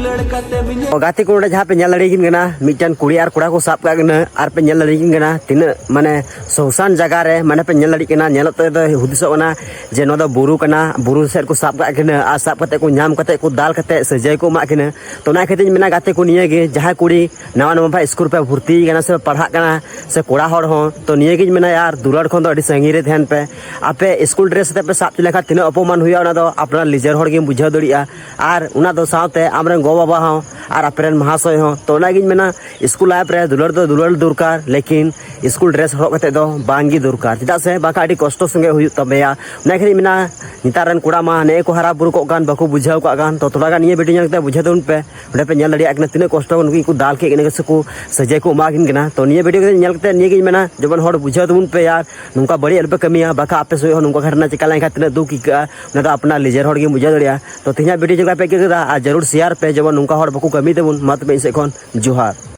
गाते को जहाँ पे लड़ीकिन मिटन कुड़ी और कोड़ा को साब का पे लड़ीकिन तीन माने सोसान जगह रे माने पे लड़ीकिन हुदिसोना जे नो बुरु बुरु सेट को साब का साब करते को नाम करते को दाल करते सजाई को एमाकिन तो खातिर मेना गाते को निये जहाँ कुड़ी नवा नवा स्कूल पे भर्ती से पढ़ा से कोड़ा हर हो तो निये मेना यार दुलार खन तो संगी ध्यान पे आपे स्कूल ड्रेस पे साब चलेखा तीन अपमान हुआ अपना लिजर हर बुझाव दड़िया और साथे आमरे गो बाबा हो और आपरेन महाशय हो तो मेना स्कूल लाइफ रे दुलार दरकार लेकिन स्कूल ड्रेस हरक कते दो बांगी दरकार चेदा से बाका आडी कष्ट संगे हुई तबेया खातिर मेना नितारन कोड़ा मा ने को हरा बुरु को गान बाको बुझाव को गान तो थोड़ा गान ये वीडियो नेलते बुझा दोन पे ओडे पे नेल लड़िया तीन कष्ट को दाल के ने को सजे को मागिन कना तो निये वीडियो नेलते निये मेना जबन हर बुझाव दोन पे यार नुका बड़ी अलपे कमिया बाका आपे सो नुका घटना चिका लेखा तीन दुख इका ना अपना लिजर हर बुझा दड़िया तो तीन वीडियो जगह पे जरूर शेयर पे जब नुका हर बाको कमी देबुन मा तबे से जोहार।